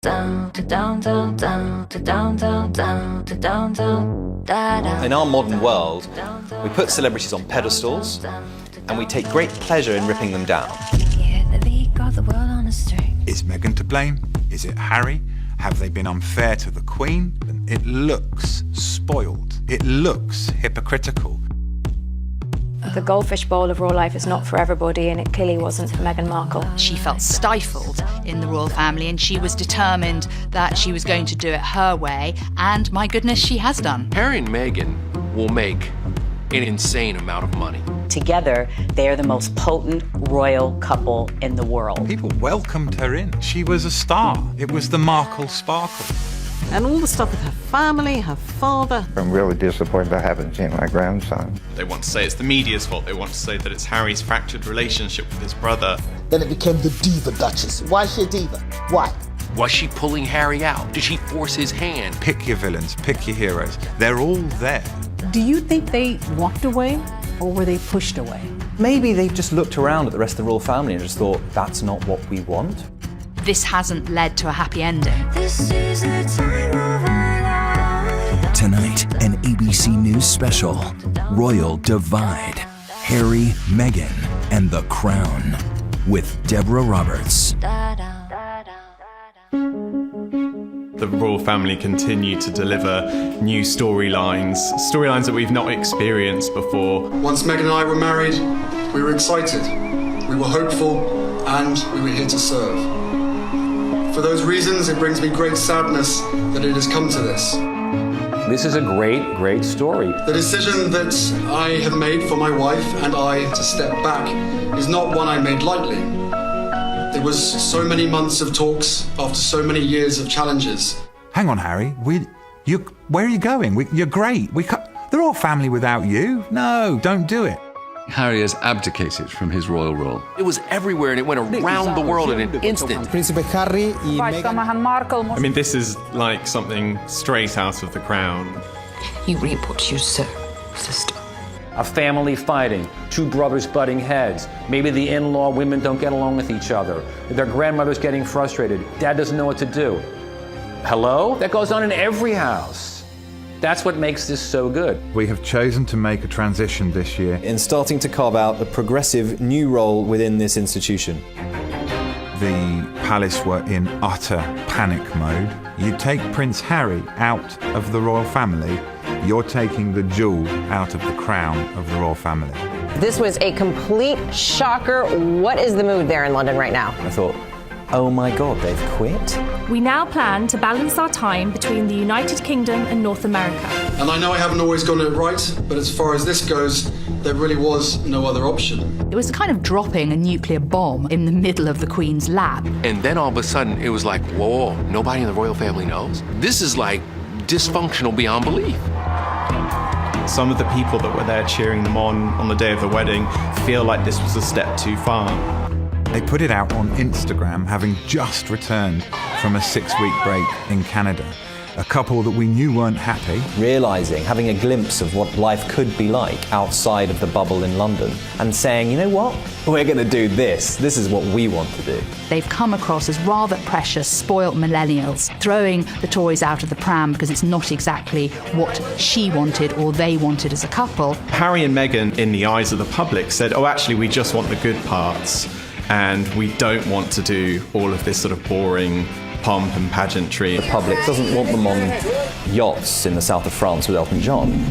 In our modern world, we put celebrities on pedestals and we take great pleasure in ripping them down. Is Meghan to blame? Is it Harry? Have they been unfair to the Queen? It looks spoiled. It looks hypocritical. The goldfish bowl of royal life is not for everybody, and it clearly wasn't for Meghan Markle. She felt stifled in the royal family, and she was determined that she was going to do it her way, and my goodness, she has done. Harry and Meghan will make an insane amount of money. Together, they are the most potent royal couple in the world. People welcomed her in. She was a star. It was the Markle sparkle. And all the stuff with her family, her father. I'm really disappointed I haven't seen my grandson. They want to say it's the media's fault. They want to say that it's Harry's fractured relationship with his brother. Then it became the diva duchess. Why is she a diva? Why? Was she pulling Harry out? Did she force his hand? Pick your villains, pick your heroes. They're all there. Do you think they walked away or were they pushed away? Maybe they just looked around at the rest of the royal family and just thought, that's not what we want. This hasn't led to a happy ending. Tonight, an ABC News special, Royal Divide, Harry, Meghan, and the Crown, with Deborah Roberts. The royal family continue to deliver new storylines that we've not experienced before. Once Meghan and I were married, we were excited, we were hopeful, and we were here to serve. For those reasons, it brings me great sadness that it has come to this. This is a great, great story. The decision that I have made for my wife and I to step back is not one I made lightly. It was so many months of talks after so many years of challenges. Hang on, Harry. Where are you going? You're great. They're all family without you. No, don't do it. Harry has abdicated from his royal role. It was everywhere and it went around the world in an instant. Príncipe Harry y Meghan. I mean, this is like something straight out of The Crown. You reap what you sow, sister. A family fighting, two brothers butting heads. Maybe the in-law women don't get along with each other. Their grandmother's getting frustrated. Dad doesn't know what to do. Hello? That goes on in every house. That's what makes this so good. We have chosen to make a transition this year in starting to carve out a progressive new role within this institution. The palace were in utter panic mode. You take Prince Harry out of the royal family, you're taking the jewel out of the crown of the royal family. This was a complete shocker. What is the mood there in London right now? I thought, oh my God, they've quit? We now plan to balance our time between the United Kingdom and North America. And I know I haven't always gotten it right, but as far as this goes, there really was no other option. It was kind of dropping a nuclear bomb in the middle of the Queen's lap. And then all of a sudden, it was like, whoa, nobody in the royal family knows? This is like dysfunctional beyond belief. Some of the people that were there cheering them on the day of the wedding feel like this was a step too far. They put it out on Instagram, having just returned from a 6-week break in Canada. A couple that we knew weren't happy. Realising, having a glimpse of what life could be like outside of the bubble in London, and saying, you know what, we're going to do this. This is what we want to do. They've come across as rather precious, spoilt millennials, throwing the toys out of the pram because it's not exactly what she wanted or they wanted as a couple. Harry and Meghan, in the eyes of the public, said, oh, actually, we just want the good parts. And we don't want to do all of this sort of boring pomp and pageantry. The public doesn't want them on yachts in the south of France with Elton John,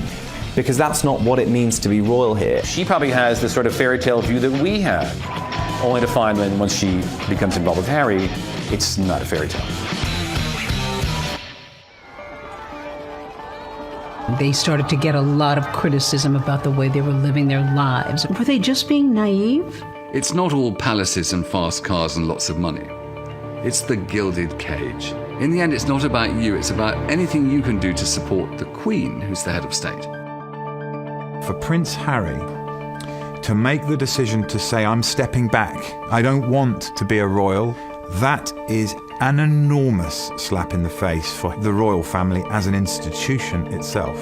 because that's not what it means to be royal here. She probably has the sort of fairy tale view that we have, only to find that once she becomes involved with Harry, it's not a fairy tale. They started to get a lot of criticism about the way they were living their lives. Were they just being naive? It's not all palaces and fast cars and lots of money. It's the gilded cage. In the end, it's not about you, it's about anything you can do to support the Queen, who's the head of state. For Prince Harry to make the decision to say, I'm stepping back, I don't want to be a royal, that is an enormous slap in the face for the royal family as an institution itself.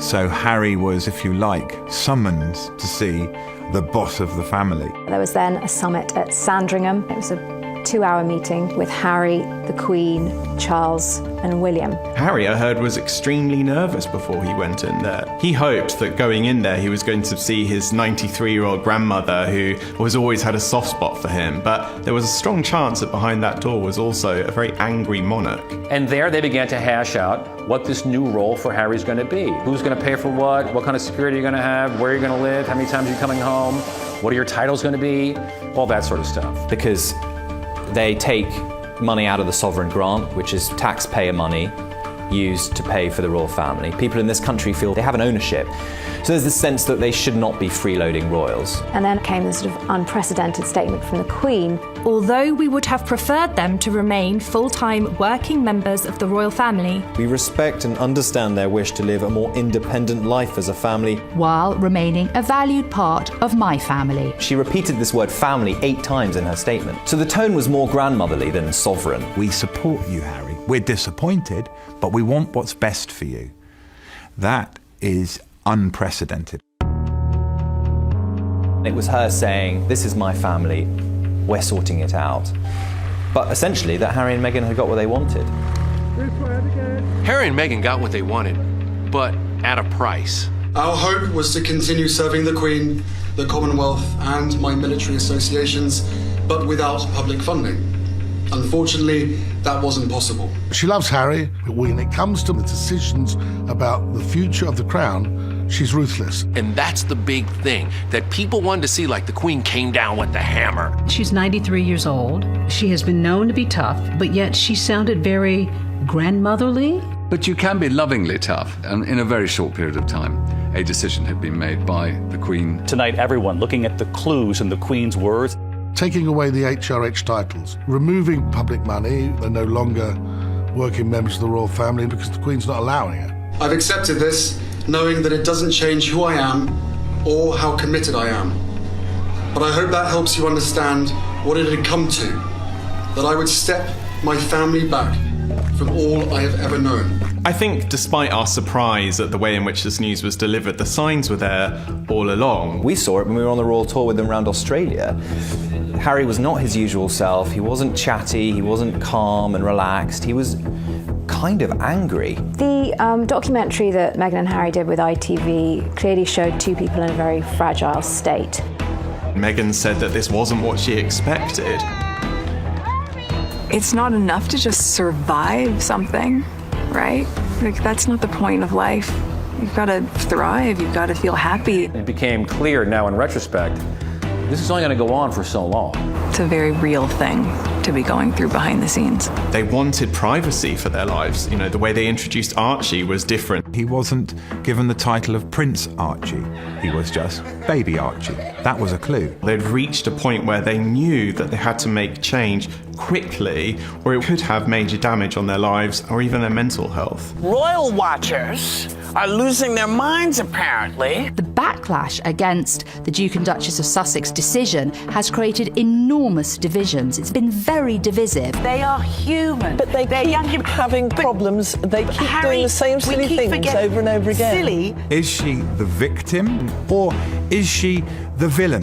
So Harry was, if you like, summoned to see the boss of the family. There was then a summit at Sandringham. It was a 2-hour meeting with Harry, the Queen, Charles, and William. Harry, I heard, was extremely nervous before he went in there. He hoped that going in there he was going to see his 93-year-old grandmother, who has always had a soft spot for him, but there was a strong chance that behind that door was also a very angry monarch. And there they began to hash out what this new role for Harry's going to be. Who's going to pay for what kind of security you're going to have, where you're going to live, how many times you're coming home, what are your titles going to be, all that sort of stuff. Because they take money out of the sovereign grant, which is taxpayer money used to pay for the royal family. People in this country feel they have an ownership. So there's this sense that they should not be freeloading royals. And then came this sort of unprecedented statement from the Queen. Although we would have preferred them to remain full-time working members of the royal family, we respect and understand their wish to live a more independent life as a family, while remaining a valued part of my family. She repeated this word family 8 times in her statement. So the tone was more grandmotherly than sovereign. We support you, Harry. We're disappointed, but we want what's best for you. That is unprecedented. It was her saying, this is my family, we're sorting it out. But essentially that Harry and Meghan had got what they wanted. Harry and Meghan got what they wanted, but at a price. Our hope was to continue serving the Queen, the Commonwealth, and my military associations, but without public funding. Unfortunately, that wasn't possible. She loves Harry, but when it comes to the decisions about the future of the crown, she's ruthless. And that's the big thing that people wanted to see, like the Queen came down with the hammer. She's 93 years old. She has been known to be tough, but yet she sounded very grandmotherly. But you can be lovingly tough, and in a very short period of time, a decision had been made by the Queen. Tonight, everyone looking at the clues in the Queen's words. Taking away the HRH titles, removing public money, they're no longer working members of the royal family because the Queen's not allowing it. I've accepted this, knowing that it doesn't change who I am or how committed I am. But I hope that helps you understand what it had come to, that I would step my family back from all I have ever known. I think despite our surprise at the way in which this news was delivered, the signs were there all along. We saw it when we were on the royal tour with them around Australia. Harry was not his usual self. He wasn't chatty, he wasn't calm and relaxed. He was kind of angry. The documentary that Meghan and Harry did with ITV clearly showed two people in a very fragile state. Meghan said that this wasn't what she expected. It's not enough to just survive something, right? Like, that's not the point of life. You've got to thrive, you've got to feel happy. It became clear now in retrospect, this is only going to go on for so long. It's a very real thing to be going through behind the scenes. They wanted privacy for their lives. You know, the way they introduced Archie was different. He wasn't given the title of Prince Archie. He was just Baby Archie. That was a clue. They'd reached a point where they knew that they had to make change quickly, or it could have major damage on their lives or even their mental health. Royal watchers are losing their minds, apparently. The backlash against the Duke and Duchess of Sussex decision has created enormous divisions. It's been very divisive. They are human. But they keep having problems. They keep doing the same silly things over and over again. Silly. Is she the victim or is she the villain?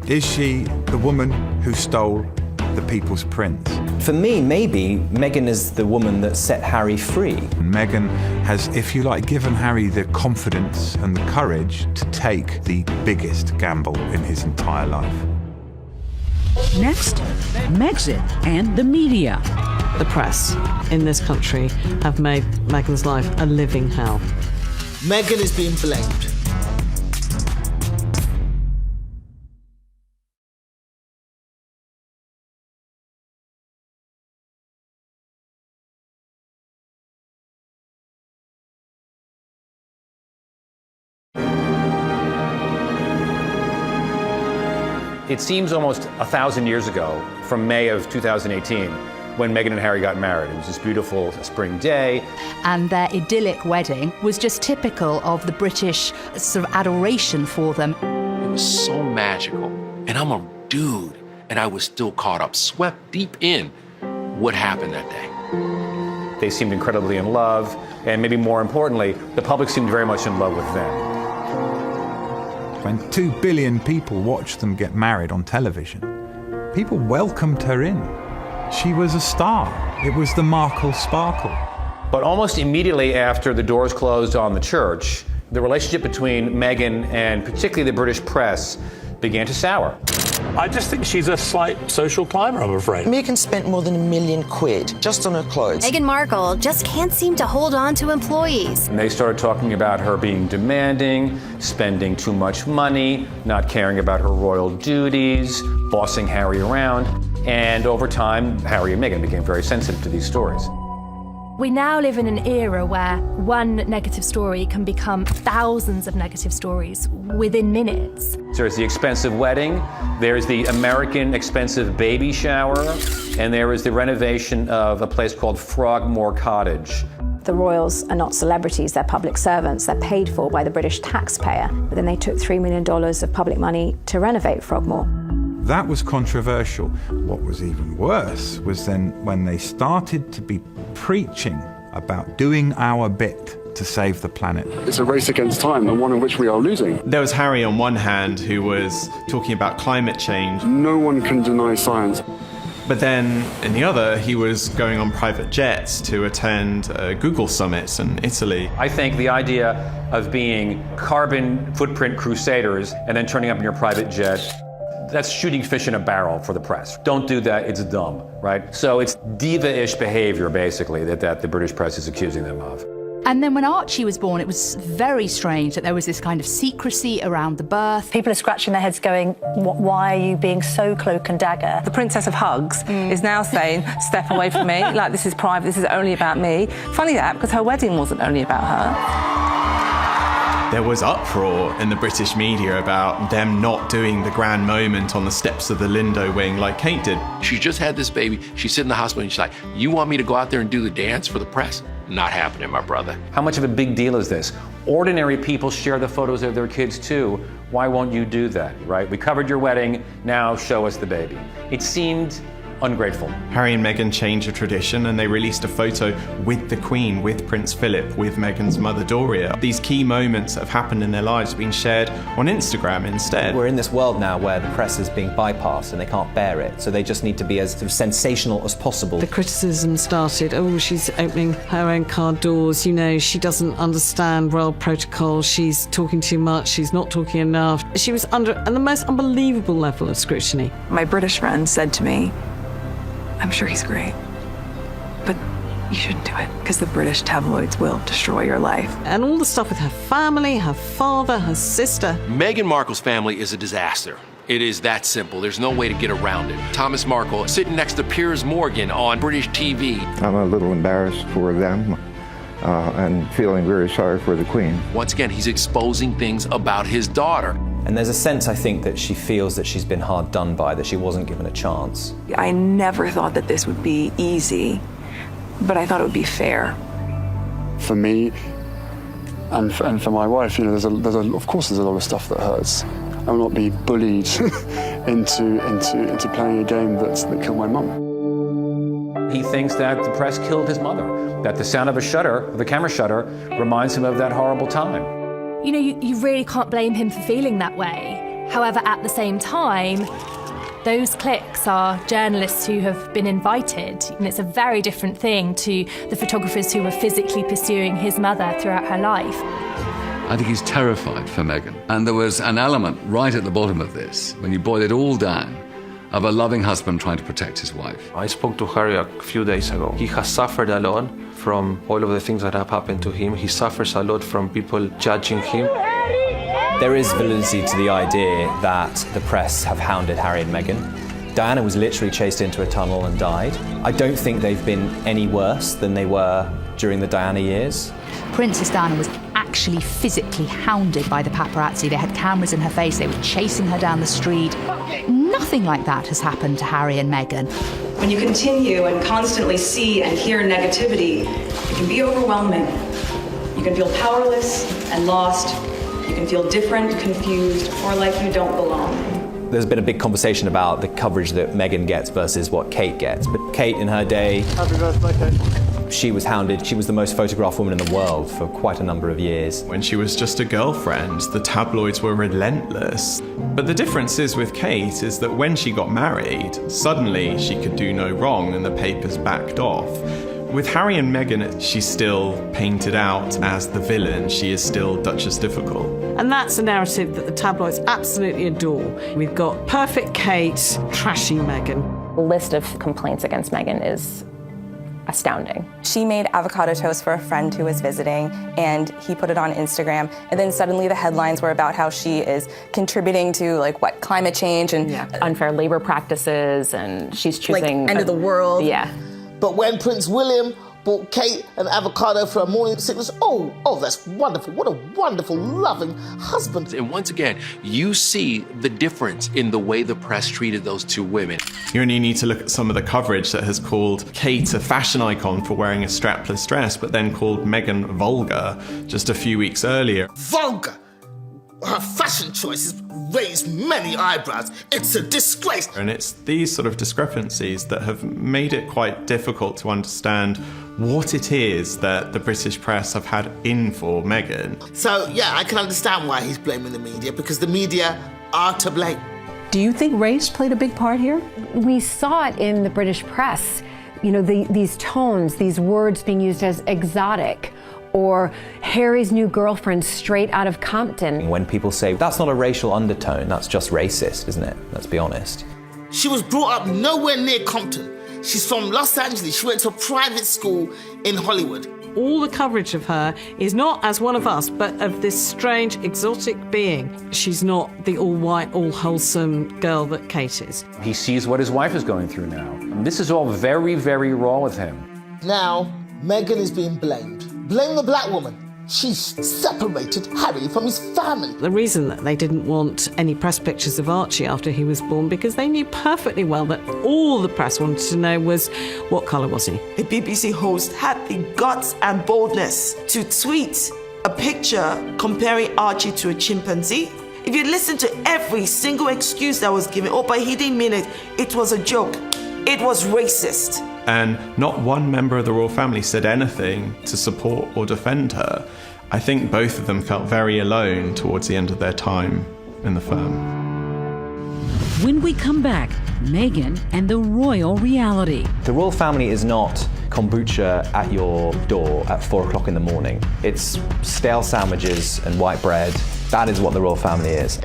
Is she the woman who stole the People's Prince? For me, maybe Meghan is the woman that set Harry free. Meghan has, if you like, given Harry the confidence and the courage to take the biggest gamble in his entire life. Next, Megxit and the media. The press in this country have made Meghan's life a living hell. Meghan is being blamed. It seems almost 1,000 years ago, from May of 2018, when Meghan and Harry got married. It was this beautiful spring day. And their idyllic wedding was just typical of the British sort of adoration for them. It was so magical. And I'm a dude, and I was still caught up, swept deep in what happened that day. They seemed incredibly in love, and maybe more importantly, the public seemed very much in love with them. When 2 billion people watch them get married on television, People welcomed her in. She was a star. It was the Markle sparkle. But almost immediately after the doors closed on the church, the relationship between Meghan and particularly the British press began to sour. I just think she's a slight social climber, I'm afraid. Meghan spent more than £1 million just on her clothes. Meghan Markle just can't seem to hold on to employees. And they started talking about her being demanding, spending too much money, not caring about her royal duties, bossing Harry around. And over time, Harry and Meghan became very sensitive to these stories. We now live in an era where one negative story can become thousands of negative stories within minutes. There's the expensive wedding, there's the American expensive baby shower, and there is the renovation of a place called Frogmore Cottage. The royals are not celebrities, they're public servants. They're paid for by the British taxpayer. But then they took $3 million of public money to renovate Frogmore. That was controversial. What was even worse was then when they started to be preaching about doing our bit to save the planet. It's a race against time, and one in which we are losing. There was Harry on one hand who was talking about climate change. No one can deny science. But then, in the other, he was going on private jets to attend Google summits in Italy. I think the idea of being carbon footprint crusaders and then turning up in your private jet, that's shooting fish in a barrel for the press. Don't do that, it's dumb, right? So it's diva-ish behavior, basically, that the British press is accusing them of. And then when Archie was born, it was very strange that there was this kind of secrecy around the birth. People are scratching their heads going, why are you being so cloak and dagger? The Princess of Hugs is now saying, step away from me, like this is private, this is only about me. Funny that, because her wedding wasn't only about her. There was uproar in the British media about them not doing the grand moment on the steps of the Lindo wing like Kate did. She just had this baby. She's sitting in the hospital and she's like, you want me to go out there and do the dance for the press? Not happening, my brother. How much of a big deal is this? Ordinary people share the photos of their kids too. Why won't you do that, right? We covered your wedding, now show us the baby. It seemed ungrateful. Harry and Meghan changed a tradition and they released a photo with the Queen, with Prince Philip, with Meghan's mother Doria. These key moments that have happened in their lives have been shared on Instagram instead. We're in this world now where the press is being bypassed and they can't bear it, so they just need to be as sort of sensational as possible. The criticism started, oh, she's opening her own car doors, you know, she doesn't understand royal protocol, she's talking too much, she's not talking enough. She was under the most unbelievable level of scrutiny. My British friend said to me, I'm sure he's great, but you shouldn't do it because the British tabloids will destroy your life. And all the stuff with her family, her father, her sister. Meghan Markle's family is a disaster. It is that simple. There's no way to get around it. Thomas Markle sitting next to Piers Morgan on British TV. I'm a little embarrassed for them and feeling very sorry for the Queen. Once again, he's exposing things about his daughter. And there's a sense, I think, that she feels that she's been hard done by, that she wasn't given a chance. I never thought that this would be easy, but I thought it would be fair. For me and for my wife, you know, of course there's a lot of stuff that hurts. I will not be bullied into playing a game that killed my mum. He thinks that the press killed his mother, that the sound of the camera shutter, reminds him of that horrible time. You know, you really can't blame him for feeling that way. However, at the same time, those cliques are journalists who have been invited, and it's a very different thing to the photographers who were physically pursuing his mother throughout her life. I think he's terrified for Meghan. And there was an element right at the bottom of this, when you boil it all down, of a loving husband trying to protect his wife. I spoke to Harry a few days ago. He has suffered a lot from all of the things that have happened to him. He suffers a lot from people judging him. There is validity to the idea that the press have hounded Harry and Meghan. Diana was literally chased into a tunnel and died. I don't think they've been any worse than they were during the Diana years. Princess Diana was actually physically hounded by the paparazzi. They had cameras in her face, they were chasing her down the street. Nothing like that has happened to Harry and Meghan. When you continue and constantly see and hear negativity, it can be overwhelming. You can feel powerless and lost. You can feel different, confused, or like you don't belong. There's been a big conversation about the coverage that Meghan gets versus what Kate gets. But Kate, in her day, Happy birthday, Kate. She was hounded. She was the most photographed woman in the world for quite a number of years. When she was just a girlfriend, the tabloids were relentless. But the difference is with Kate is that when she got married, suddenly she could do no wrong and the papers backed off. With Harry and Meghan, she's still painted out as the villain. She is still Duchess Difficult. And that's a narrative that the tabloids absolutely adore. We've got perfect Kate, trashy Meghan. The list of complaints against Meghan is astounding. She made avocado toast for a friend who was visiting, and he put it on Instagram, and then suddenly the headlines were about how she is contributing to climate change and unfair labor practices, and she's choosing end of the world. Yeah. But when Prince William bought Kate an avocado for her morning sickness, oh, that's wonderful. What a wonderful, loving husband. And once again, you see the difference in the way the press treated those two women. You only need to look at some of the coverage that has called Kate a fashion icon for wearing a strapless dress, but then called Meghan vulgar just a few weeks earlier. Vulgar! Her fashion choices raise many eyebrows. It's a disgrace. And it's these sort of discrepancies that have made it quite difficult to understand what it is that the British press have had in for Meghan. So, yeah, I can understand why he's blaming the media, because the media are to blame. Do you think race played a big part here? We saw it in the British press. You know, these tones, these words being used as exotic, or Harry's new girlfriend straight out of Compton. When people say, that's not a racial undertone, that's just racist, isn't it? Let's be honest. She was brought up nowhere near Compton. She's from Los Angeles. She went to a private school in Hollywood. All the coverage of her is not as one of us, but of this strange, exotic being. She's not the all-white, all-wholesome girl that Kate is. He sees what his wife is going through now. This is all very, very raw with him. Now, Meghan is being blamed. Blame the black woman. She's separated Harry from his family. The reason that they didn't want any press pictures of Archie after he was born, because they knew perfectly well that all the press wanted to know was, what colour was he? A BBC host had the guts and boldness to tweet a picture comparing Archie to a chimpanzee. If you listen to every single excuse that was given, but he didn't mean it. It was a joke. It was racist. And not one member of the royal family said anything to support or defend her. I think both of them felt very alone towards the end of their time in the firm. When we come back, Meghan and the royal reality. The royal family is not kombucha at your door at 4 o'clock in the morning. It's stale sandwiches and white bread. That is what the royal family is.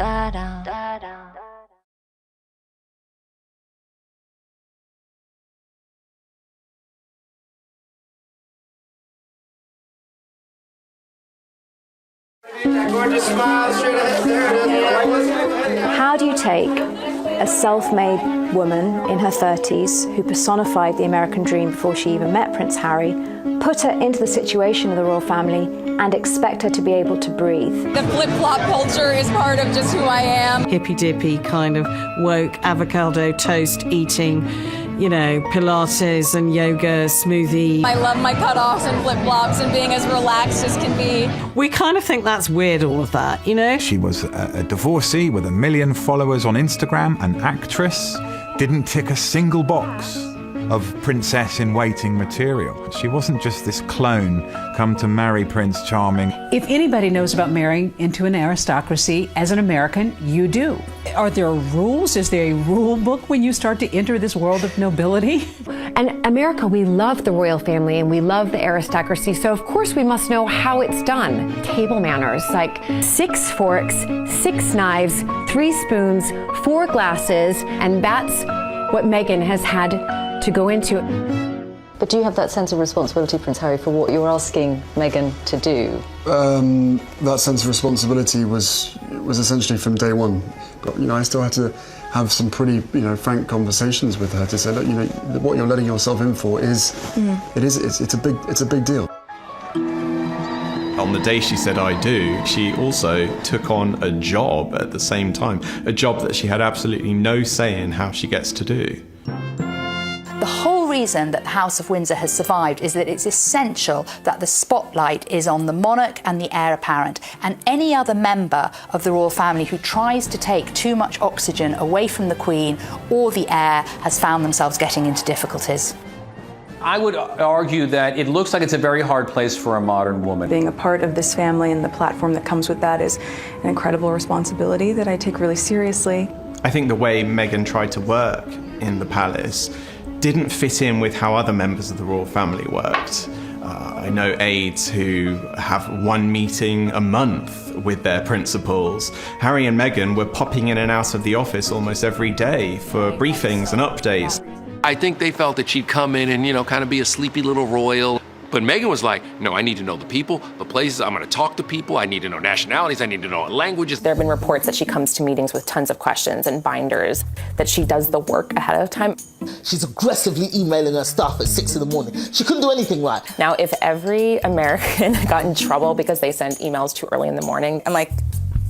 How do you take a self-made woman in her 30s who personified the American dream before she even met Prince Harry, put her into the situation of the royal family, and expect her to be able to breathe? The flip-flop culture is part of just who I am. Hippy-dippy kind of woke avocado toast eating, Pilates and yoga, smoothie. I love my cutoffs and flip-flops and being as relaxed as can be. We kind of think that's weird, all of that, She was a divorcee with 1 million followers on Instagram, an actress, didn't tick a single box of princess-in-waiting material. She wasn't just this clone come to marry Prince Charming. If anybody knows about marrying into an aristocracy, as an American, you do. Are there rules? Is there a rule book when you start to enter this world of nobility? And America, we love the royal family and we love the aristocracy, so of course we must know how it's done. Table manners, like 6 forks, 6 knives, 3 spoons, 4 glasses, and that's what Meghan has had to go into. But do you have that sense of responsibility, Prince Harry, for what you're asking Meghan to do? That sense of responsibility was essentially from day one. But, I still had to have some pretty, frank conversations with her to say, look, what you're letting yourself in for is, it's a big deal. On the day she said I do, she also took on a job at the same time, a job that she had absolutely no say in how she gets to do. The whole reason that the House of Windsor has survived is that it's essential that the spotlight is on the monarch and the heir apparent, and any other member of the royal family who tries to take too much oxygen away from the Queen or the heir has found themselves getting into difficulties. I would argue that it looks like it's a very hard place for a modern woman. Being a part of this family and the platform that comes with that is an incredible responsibility that I take really seriously. I think the way Meghan tried to work in the palace didn't fit in with how other members of the royal family worked. I know aides who have one meeting a month with their principals. Harry and Meghan were popping in and out of the office almost every day for briefings and updates. I think they felt that she'd come in and, kind of be a sleepy little royal. But Meghan was like, no, I need to know the people, the places, I'm going to talk to people, I need to know nationalities, I need to know languages. There have been reports that she comes to meetings with tons of questions and binders, that she does the work ahead of time. She's aggressively emailing her staff at 6 a.m. She couldn't do anything right. Now, if every American got in trouble because they sent emails too early in the morning, I'm like,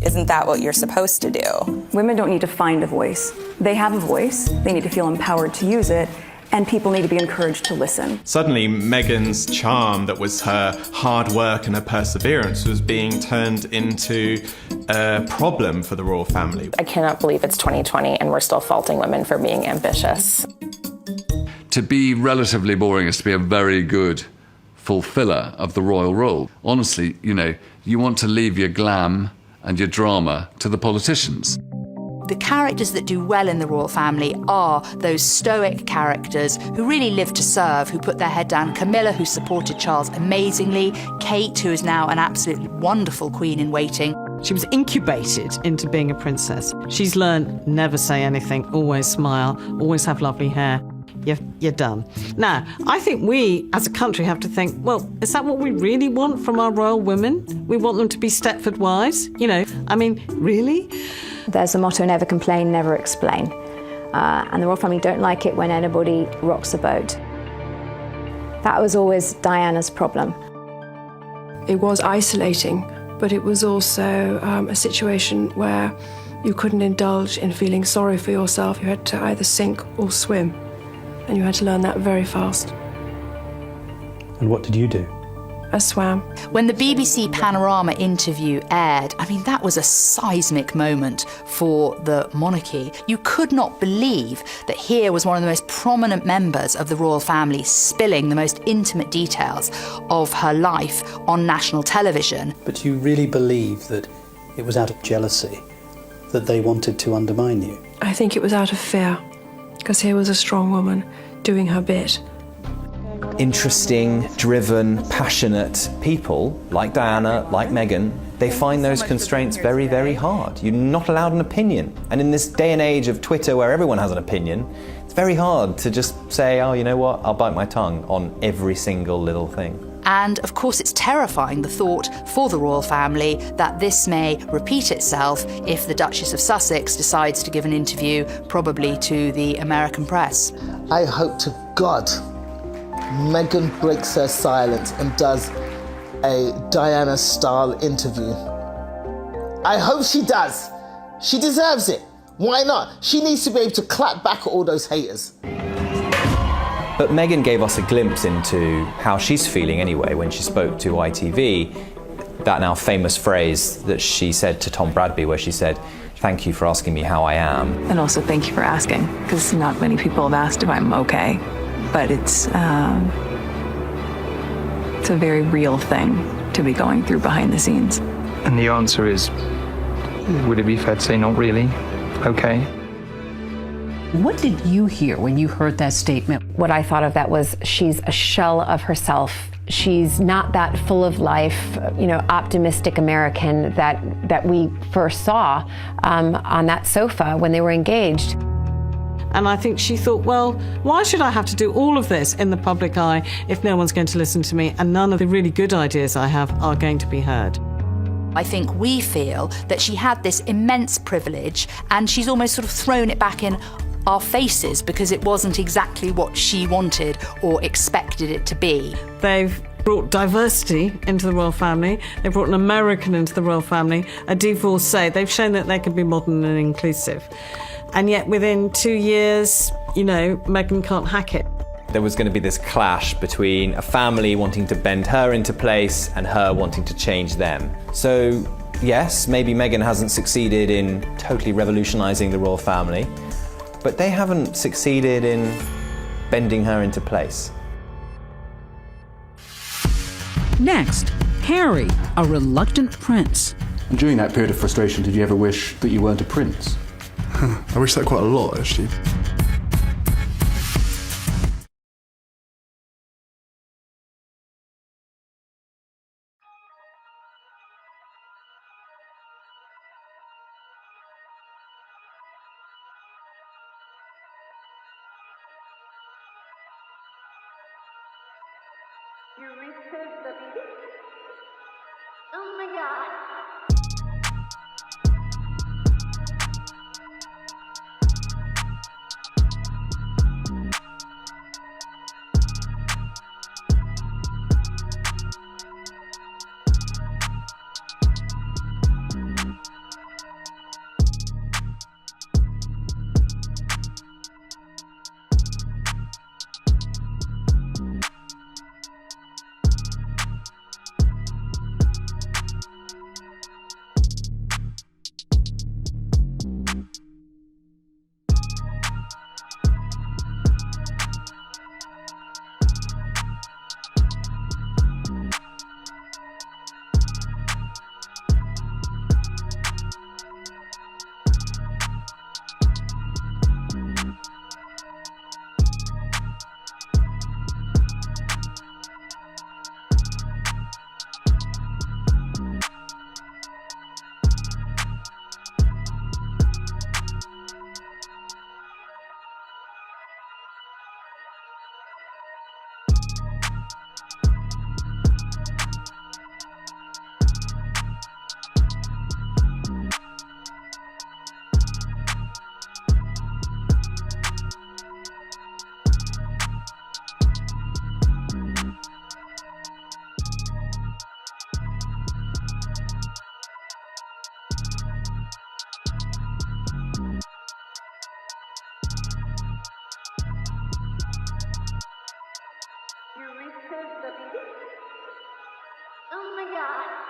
isn't that what you're supposed to do? Women don't need to find a voice. They have a voice. They need to feel empowered to use it. And people need to be encouraged to listen. Suddenly, Meghan's charm, that was her hard work and her perseverance, was being turned into a problem for the royal family. I cannot believe it's 2020 and we're still faulting women for being ambitious. To be relatively boring is to be a very good fulfiller of the royal role. Honestly, you want to leave your glam and your drama to the politicians. The characters that do well in the royal family are those stoic characters who really live to serve, who put their head down. Camilla, who supported Charles amazingly. Kate, who is now an absolutely wonderful queen in waiting. She was incubated into being a princess. She's learned never say anything, always smile, always have lovely hair. You're done. Now, I think we, as a country, have to think, well, is that what we really want from our royal women? We want them to be Stepford wives? Really? There's a motto, never complain, never explain. And the royal family don't like it when anybody rocks the boat. That was always Diana's problem. It was isolating, but it was also a situation where you couldn't indulge in feeling sorry for yourself. You had to either sink or swim, and you had to learn that very fast. And what did you do? I swam. When the BBC Panorama interview aired, that was a seismic moment for the monarchy. You could not believe that here was one of the most prominent members of the royal family spilling the most intimate details of her life on national television. But you really believe that it was out of jealousy that they wanted to undermine you? I think it was out of fear, because here was a strong woman doing her bit. Interesting, driven, passionate people like Diana, like Meghan, they find those constraints very, very hard. You're not allowed an opinion. And in this day and age of Twitter where everyone has an opinion, it's very hard to just say, oh, you know what, I'll bite my tongue on every single little thing. And of course, it's terrifying, the thought for the royal family that this may repeat itself if the Duchess of Sussex decides to give an interview, probably to the American press. I hope to God Meghan breaks her silence and does a Diana-style interview. I hope she does. She deserves it. Why not? She needs to be able to clap back at all those haters. But Meghan gave us a glimpse into how she's feeling anyway when she spoke to ITV. That now famous phrase that she said to Tom Bradby, where she said, "Thank you for asking me how I am." And also thank you for asking, because not many people have asked if I'm okay. But it's a very real thing to be going through behind the scenes. And the answer is, would it be fair to say not really? Okay. What did you hear when you heard that statement? What I thought of that was she's a shell of herself. She's not that full of life, optimistic American that we first saw on that sofa when they were engaged. And I think she thought, well, why should I have to do all of this in the public eye if no one's going to listen to me and none of the really good ideas I have are going to be heard? I think we feel that she had this immense privilege and she's almost sort of thrown it back in our faces because it wasn't exactly what she wanted or expected it to be. They've brought diversity into the royal family. They've brought an American into the royal family, a divorcee. They've shown that they can be modern and inclusive. And yet within 2 years, Meghan can't hack it. There was going to be this clash between a family wanting to bend her into place and her wanting to change them. So, yes, maybe Meghan hasn't succeeded in totally revolutionising the royal family, but they haven't succeeded in bending her into place. Next, Harry, a reluctant prince. And during that period of frustration, did you ever wish that you weren't a prince? I wish that quite a lot, actually. Oh my god. Oh my god.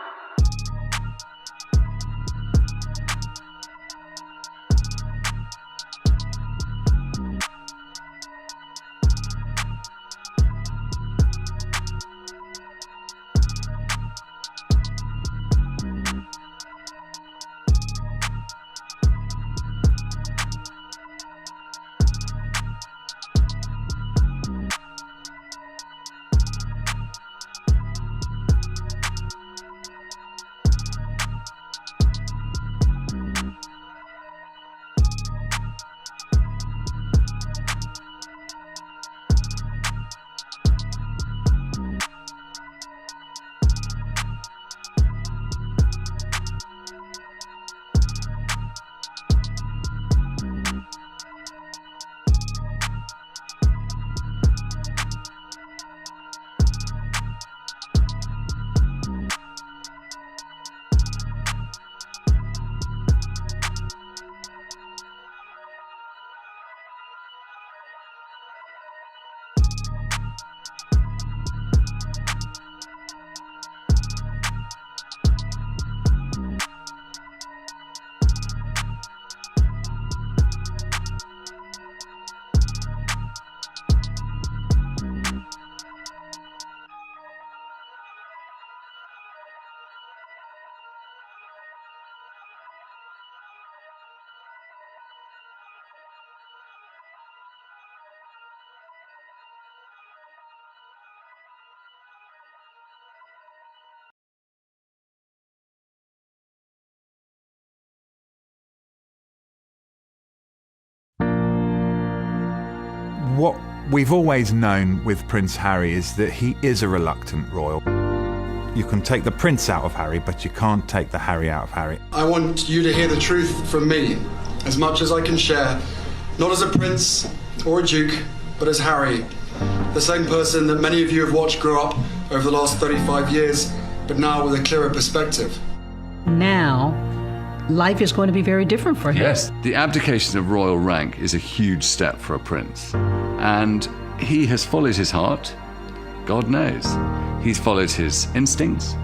What we've always known with Prince Harry is that he is a reluctant royal. You can take the prince out of Harry, but you can't take the Harry out of Harry. I want you to hear the truth from me, as much as I can share, not as a prince or a duke, but as Harry, the same person that many of you have watched grow up over the last 35 years, but now with a clearer perspective. Now, life is going to be very different for him. Yes, the abdication of royal rank is a huge step for a prince. And he has followed his heart, God knows. He's followed his instincts.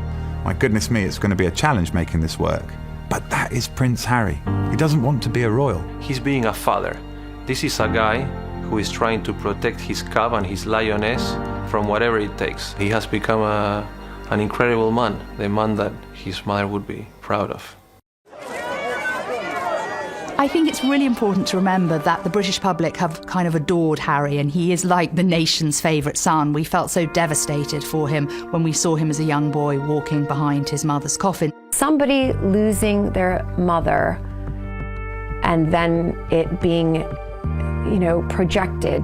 My goodness me, it's going to be a challenge making this work. But that is Prince Harry. He doesn't want to be a royal. He's being a father. This is a guy who is trying to protect his cub and his lioness from whatever it takes. He has become an incredible man, the man that his mother would be proud of. I think it's really important to remember that the British public have kind of adored Harry, and he is like the nation's favourite son. We felt so devastated for him when we saw him as a young boy walking behind his mother's coffin. Somebody losing their mother and then it being, projected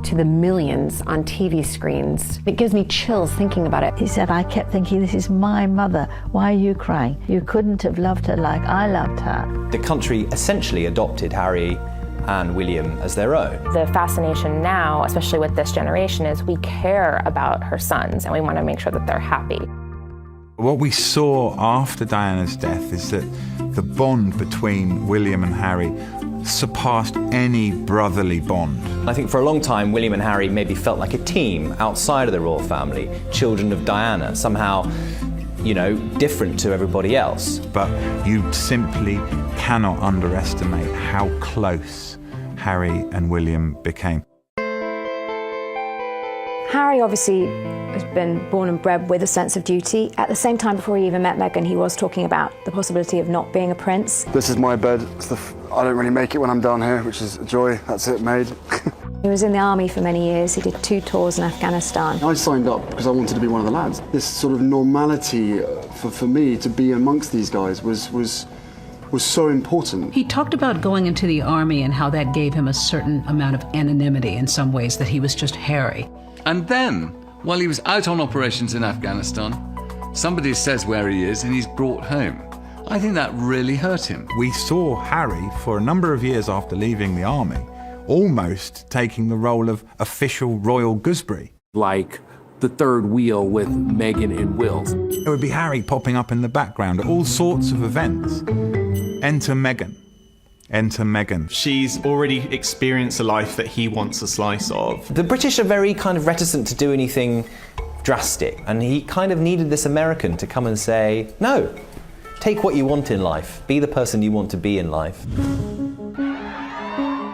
to the millions on TV screens. It gives me chills thinking about it. He said, I kept thinking, this is my mother. Why are you crying? You couldn't have loved her like I loved her. The country essentially adopted Harry and William as their own. The fascination now, especially with this generation, is we care about her sons and we want to make sure that they're happy. What we saw after Diana's death is that the bond between William and Harry surpassed any brotherly bond. I think for a long time, William and Harry maybe felt like a team outside of the royal family, children of Diana, somehow, different to everybody else. But you simply cannot underestimate how close Harry and William became. Harry obviously has been born and bred with a sense of duty. At the same time, before he even met Meghan, he was talking about the possibility of not being a prince. This is my bed. I don't really make it when I'm down here, which is a joy. That's it, made. He was in the army for many years. He did 2 tours in Afghanistan. I signed up because I wanted to be one of the lads. This sort of normality for me to be amongst these guys was so important. He talked about going into the army and how that gave him a certain amount of anonymity in some ways, that he was just Harry. And then, while he was out on operations in Afghanistan, somebody says where he is and he's brought home. I think that really hurt him. We saw Harry, for a number of years after leaving the army, almost taking the role of official royal gooseberry. Like the third wheel with Meghan and Will. It would be Harry popping up in the background at all sorts of events. Enter Meghan. Enter Meghan. She's already experienced a life that he wants a slice of. The British are very kind of reticent to do anything drastic, and he kind of needed this American to come and say, no, take what you want in life, be the person you want to be in life.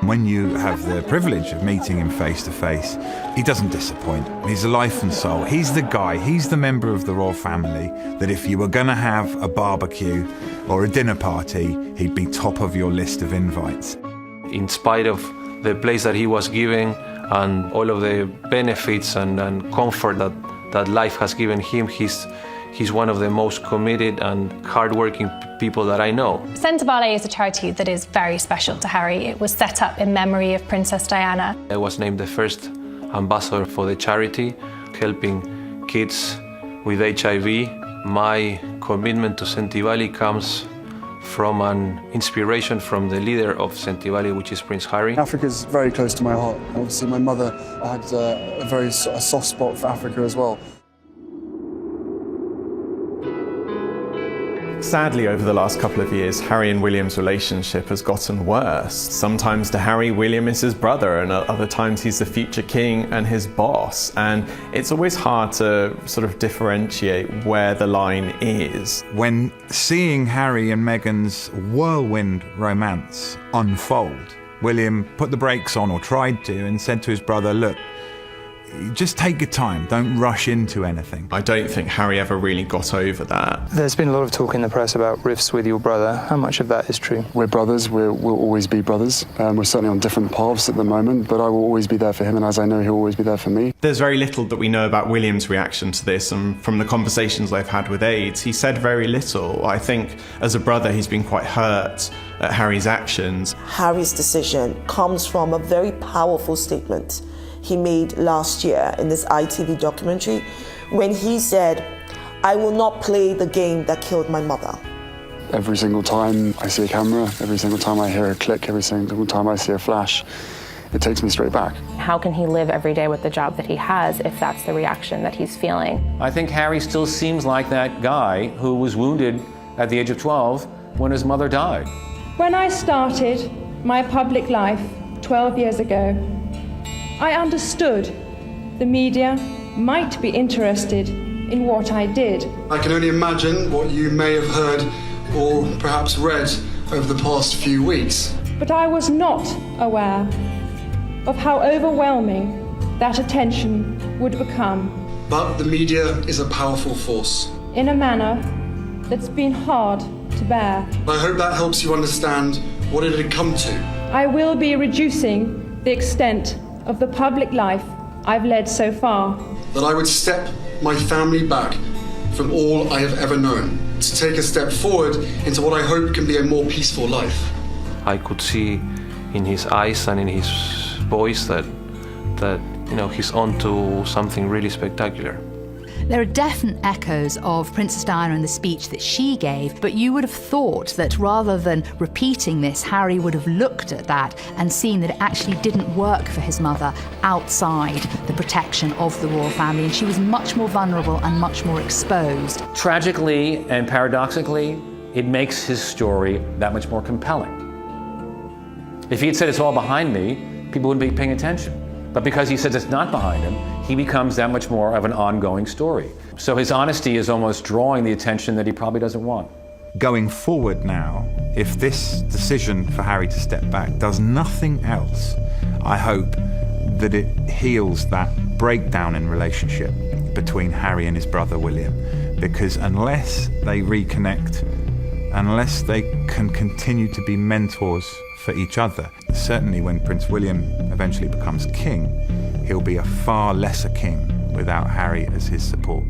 When you have the privilege of meeting him face to face, he doesn't disappoint. He's a life and soul. He's the guy, he's the member of the royal family that if you were going to have a barbecue or a dinner party, he'd be top of your list of invites. In spite of the place that he was given and all of the benefits and comfort that life has given him, he's one of the most committed and hardworking people that I know. Centre Ballet is a charity that is very special to Harry. It was set up in memory of Princess Diana. I was named the first ambassador for the charity, helping kids with HIV. My commitment to Centivali comes from an inspiration from the leader of Centivali, which is Prince Harry. Africa's very close to my heart. Obviously, my mother had a soft spot for Africa as well. Sadly, over the last couple of years, Harry and William's relationship has gotten worse. Sometimes to Harry, William is his brother, and other times he's the future king and his boss. And it's always hard to sort of differentiate where the line is. When seeing Harry and Meghan's whirlwind romance unfold, William put the brakes on, or tried to, and said to his brother, look, just take your time, don't rush into anything. I don't think Harry ever really got over that. There's been a lot of talk in the press about rifts with your brother. How much of that is true? We're brothers, we'll always be brothers. We're certainly on different paths at the moment, but I will always be there for him, and as I know, he'll always be there for me. There's very little that we know about William's reaction to this, and from the conversations I've had with aides, he said very little. I think as a brother, he's been quite hurt at Harry's actions. Harry's decision comes from a very powerful statement he made last year in this ITV documentary when he said, I will not play the game that killed my mother. Every single time I see a camera, every single time I hear a click, every single time I see a flash, it takes me straight back. How can he live every day with the job that he has if that's the reaction that he's feeling? I think Harry still seems like that guy who was wounded at the age of 12 when his mother died. When I started my public life 12 years ago, I understood the media might be interested in what I did. I can only imagine what you may have heard or perhaps read over the past few weeks. But I was not aware of how overwhelming that attention would become. But the media is a powerful force. In a manner that's been hard to bear. I hope that helps you understand what it had come to. I will be reducing the extent of the public life I've led so far. That I would step my family back from all I have ever known, to take a step forward into what I hope can be a more peaceful life. I could see in his eyes and in his voice that he's on to something really spectacular. There are definite echoes of Princess Diana in the speech that she gave, but you would have thought that rather than repeating this, Harry would have looked at that and seen that it actually didn't work for his mother outside the protection of the royal family, and she was much more vulnerable and much more exposed. Tragically and paradoxically, it makes his story that much more compelling. If he had said it's all behind me, people wouldn't be paying attention. But because he says it's not behind him, he becomes that much more of an ongoing story. So his honesty is almost drawing the attention that he probably doesn't want. Going forward now, if this decision for Harry to step back does nothing else, I hope that it heals that breakdown in relationship between Harry and his brother William. Because unless they reconnect, unless they can continue to be mentors for each other, certainly when Prince William eventually becomes king, he'll be a far lesser king without Harry as his support.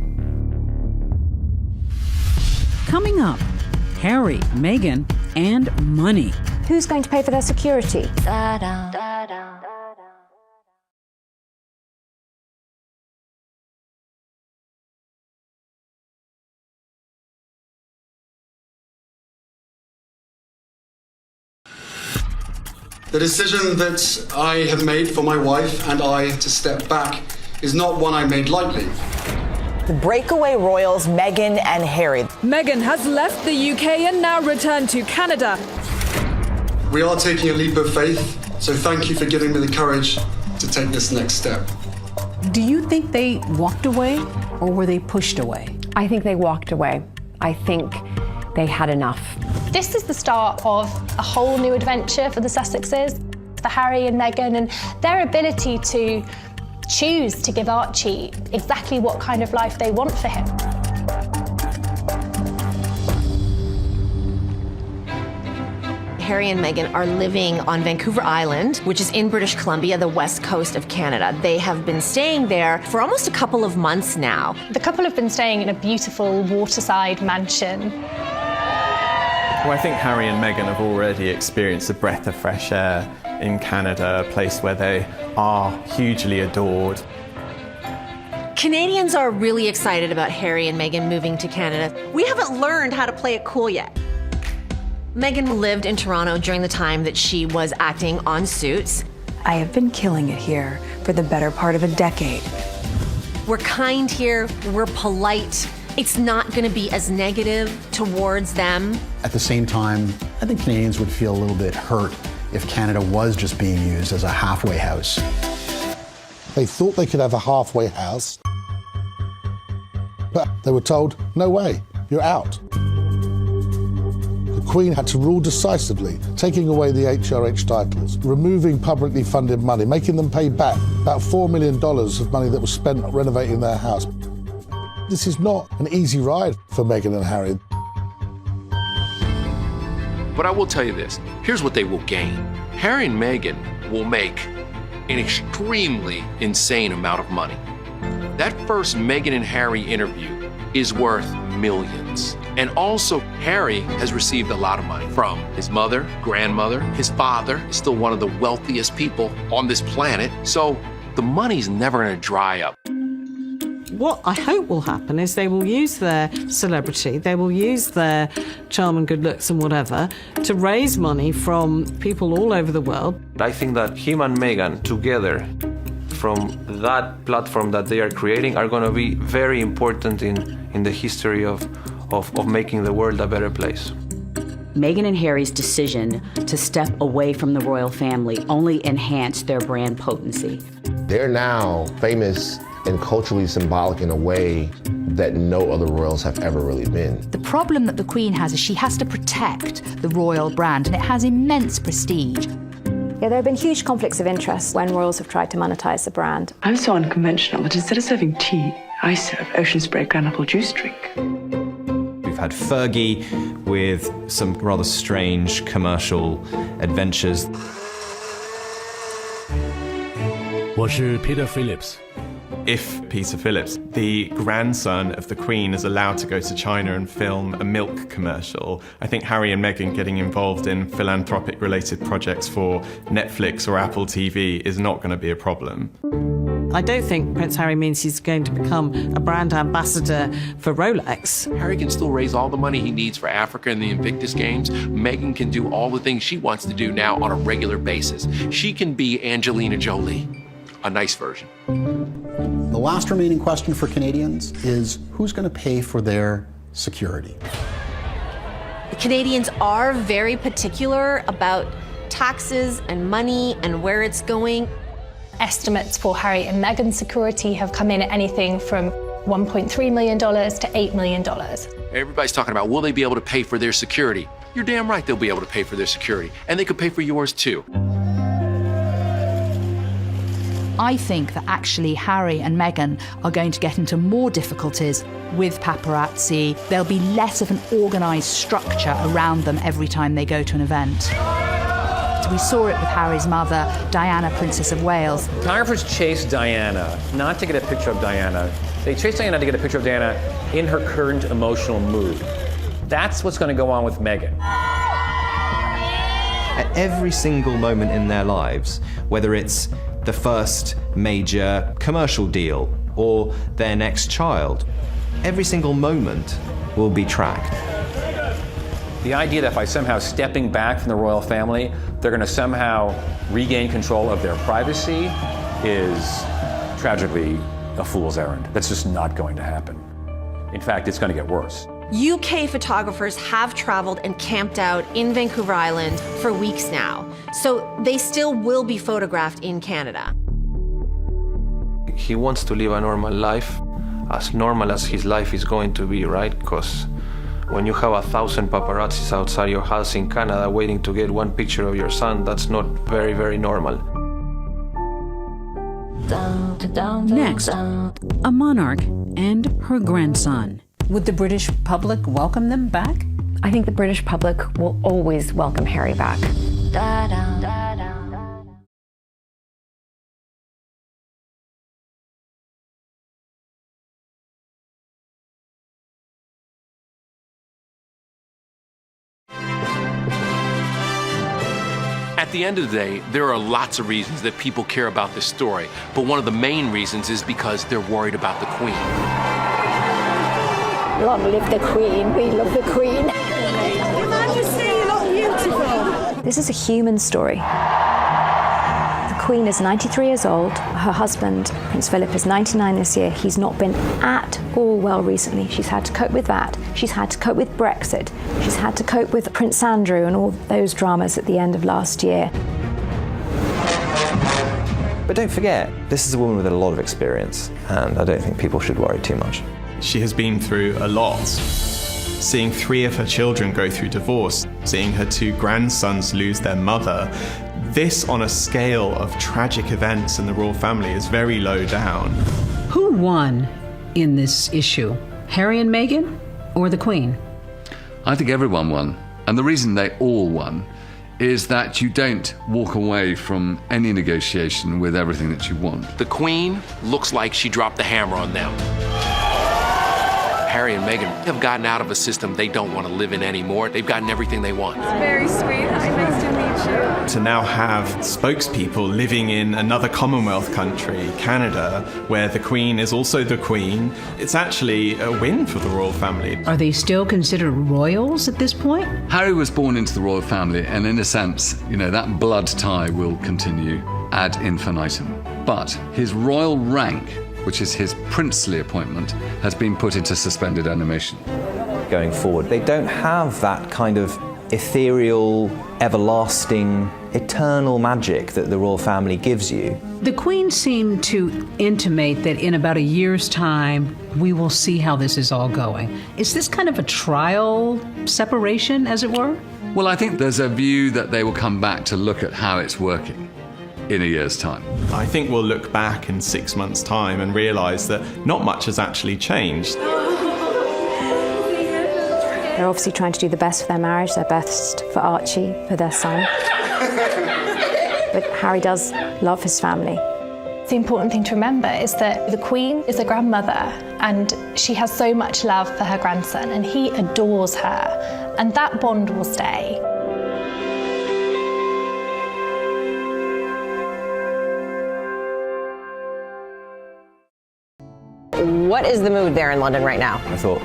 Coming up, Harry, Meghan, and money. Who's going to pay for their security? The decision that I have made for my wife and I to step back is not one I made lightly. The breakaway royals Meghan and Harry. Meghan has left the UK and now returned to Canada. We are taking a leap of faith, so thank you for giving me the courage to take this next step. Do you think they walked away or were they pushed away? I think they walked away. I think they had enough. This is the start of a whole new adventure for the Sussexes, for Harry and Meghan, and their ability to choose to give Archie exactly what kind of life they want for him. Harry and Meghan are living on Vancouver Island, which is in British Columbia, the west coast of Canada. They have been staying there for almost a couple of months now. The couple have been staying in a beautiful waterside mansion. Well, I think Harry and Meghan have already experienced a breath of fresh air in Canada, a place where they are hugely adored. Canadians are really excited about Harry and Meghan moving to Canada. We haven't learned how to play it cool yet. Meghan lived in Toronto during the time that she was acting on Suits. I have been killing it here for the better part of a decade. We're kind here, we're polite. It's not going to be as negative towards them. At the same time, I think Canadians would feel a little bit hurt if Canada was just being used as a halfway house. They thought they could have a halfway house, but they were told, no way, you're out. The Queen had to rule decisively, taking away the HRH titles, removing publicly funded money, making them pay back about $4 million of money that was spent renovating their house. This is not an easy ride for Meghan and Harry. But I will tell you this, here's what they will gain. Harry and Meghan will make an extremely insane amount of money. That first Meghan and Harry interview is worth millions. And also, Harry has received a lot of money from his mother, grandmother, his father is still one of the wealthiest people on this planet. So the money's never gonna dry up. What I hope will happen is they will use their celebrity, they will use their charm and good looks and whatever to raise money from people all over the world. I think that him and Meghan together, from that platform that they are creating, are going to be very important in the history of making the world a better place. Meghan and Harry's decision to step away from the royal family only enhanced their brand potency. They're now famous and culturally symbolic in a way that no other royals have ever really been. The problem that the Queen has is she has to protect the royal brand, and it has immense prestige. Yeah, there have been huge conflicts of interest when royals have tried to monetize the brand. I'm so unconventional that instead of serving tea, I serve ocean spray granapple juice drink. We've had Fergie with some rather strange commercial adventures. 我是 Peter Phillips. If Peter Phillips, the grandson of the Queen, is allowed to go to China and film a milk commercial, I think Harry and Meghan getting involved in philanthropic-related projects for Netflix or Apple TV is not going to be a problem. I don't think Prince Harry means he's going to become a brand ambassador for Rolex. Harry can still raise all the money he needs for Africa and the Invictus Games. Meghan can do all the things she wants to do now on a regular basis. She can be Angelina Jolie, a nice version. The last remaining question for Canadians is who's going to pay for their security? The Canadians are very particular about taxes and money and where it's going. Estimates for Harry and Meghan's security have come in at anything from $1.3 million to $8 million. Everybody's talking about, will they be able to pay for their security? You're damn right they'll be able to pay for their security. And they could pay for yours too. I think that actually Harry and Meghan are going to get into more difficulties with paparazzi. There'll be less of an organised structure around them every time they go to an event. We saw it with Harry's mother, Diana, Princess of Wales. Photographers chase Diana, not to get a picture of Diana. They chase Diana to get a picture of Diana in her current emotional mood. That's what's going to go on with Meghan. At every single moment in their lives, whether it's the first major commercial deal or their next child, every single moment will be tracked. The idea that by somehow stepping back from the royal family, they're going to somehow regain control of their privacy is tragically a fool's errand. That's just not going to happen. In fact, it's going to get worse. UK photographers have traveled and camped out in Vancouver Island for weeks now, so they still will be photographed in Canada. He wants to live a normal life, as normal as his life is going to be, right? Because when you have 1,000 paparazzis outside your house in Canada waiting to get one picture of your son, that's not very, very normal. Next, a monarch and her grandson. Would the British public welcome them back? I think the British public will always welcome Harry back. At the end of the day, there are lots of reasons that people care about this story, but one of the main reasons is because they're worried about the Queen. Long live the Queen. We love the Queen. Your Majesty, you look beautiful. This is a human story. The Queen is 93 years old. Her husband, Prince Philip, is 99 this year. He's not been at all well recently. She's had to cope with that. She's had to cope with Brexit. She's had to cope with Prince Andrew and all those dramas at the end of last year. But don't forget, this is a woman with a lot of experience, and I don't think people should worry too much. She has been through a lot. Seeing 3 of her children go through divorce, seeing her 2 grandsons lose their mother, this on a scale of tragic events in the royal family is very low down. Who won in this issue? Harry and Meghan or the Queen? I think everyone won. And the reason they all won is that you don't walk away from any negotiation with everything that you want. The Queen looks like she dropped the hammer on them. Harry and Meghan have gotten out of a system they don't want to live in anymore. They've gotten everything they want. Very sweet. Nice to meet you. To now have spokespeople living in another Commonwealth country, Canada, where the Queen is also the Queen, it's actually a win for the royal family. Are they still considered royals at this point? Harry was born into the royal family, and in a sense, that blood tie will continue ad infinitum. But his royal rank, which is his princely appointment, has been put into suspended animation. Going forward, they don't have that kind of ethereal, everlasting, eternal magic that the royal family gives you. The Queen seemed to intimate that in about a year's time, we will see how this is all going. Is this kind of a trial separation, as it were? Well, I think there's a view that they will come back to look at how it's working. in a year's time. I think we'll look back in 6 months' time and realise that not much has actually changed. They're obviously trying to do the best for their marriage, their best for Archie, for their son. But Harry does love his family. The important thing to remember is that the Queen is a grandmother and she has so much love for her grandson and he adores her, and that bond will stay. What is the mood there in London right now? I thought,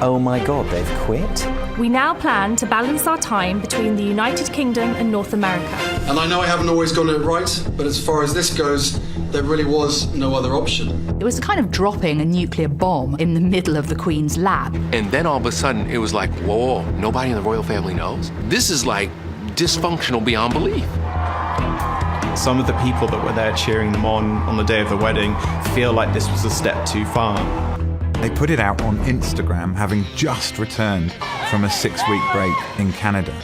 oh my God, they've quit? We now plan to balance our time between the United Kingdom and North America. And I know I haven't always got it right, but as far as this goes, there really was no other option. It was kind of dropping a nuclear bomb in the middle of the Queen's lap. And then all of a sudden, it was like, whoa, nobody in the royal family knows? This is like dysfunctional beyond belief. Some of the people that were there cheering them on the day of the wedding feel like this was a step too far. They put it out on Instagram, having just returned from a 6-week break in Canada.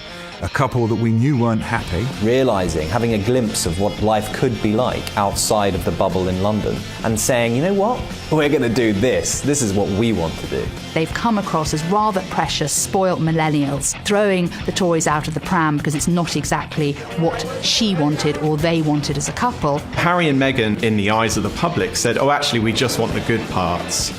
A couple that we knew weren't happy. Realising, having a glimpse of what life could be like outside of the bubble in London and saying, you know what, we're going to do this. This is what we want to do. They've come across as rather precious, spoilt millennials, throwing the toys out of the pram because it's not exactly what she wanted or they wanted as a couple. Harry and Meghan, in the eyes of the public, said, oh, actually, we just want the good parts.